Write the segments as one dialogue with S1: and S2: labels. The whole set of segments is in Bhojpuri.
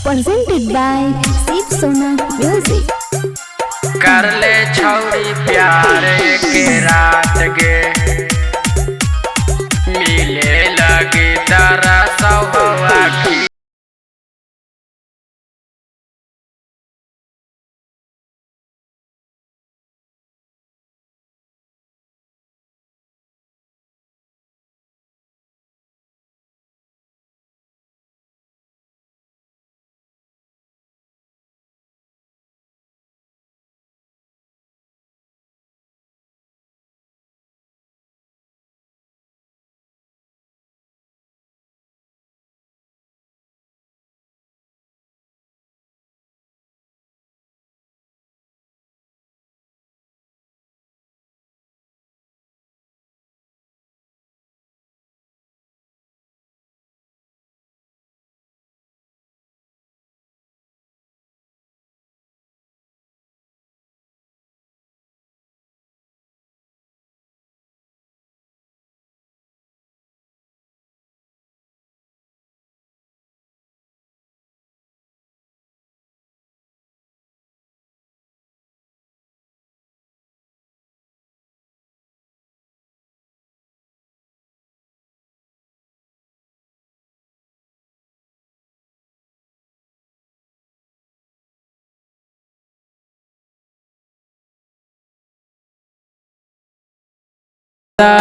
S1: presented by Sip Sona Music।
S2: कर ले छौरी प्यार के रात गे मिले लगी तारा सौवा।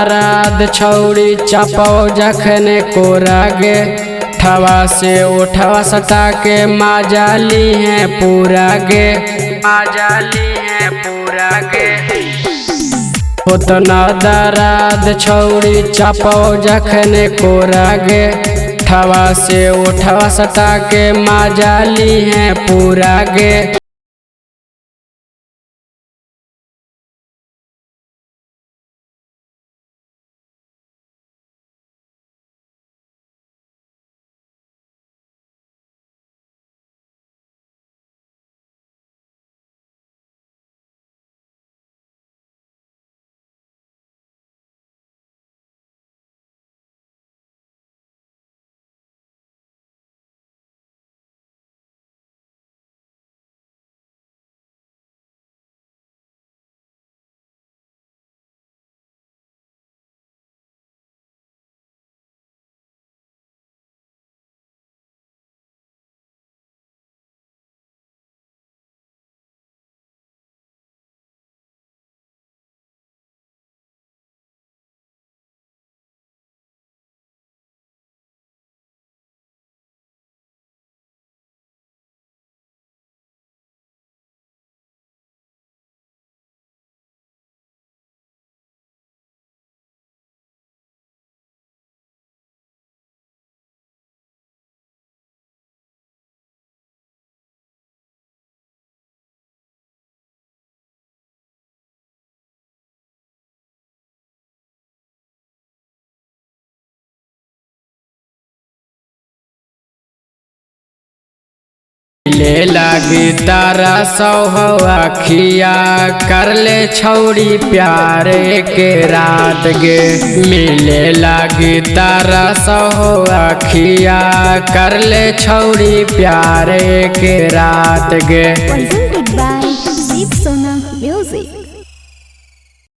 S2: रात छौड़ी चापाओ जखने कोरा गे ठवा से उठवा सटा के माजाली है पूरा गे माजाली है पूरा गे। उतना दराद छौड़ी चापाओ जखने कोरा गे ठवा से उठवा सटा के माजाली है पूरा गे। ले लागी तारा सौवा खिया कर ले छौड़ी प्यार के रात गे मिले लागी तारा सौवा खिया कर ले छौड़ी प्यार के रात गे।
S1: Presented by Sip Sona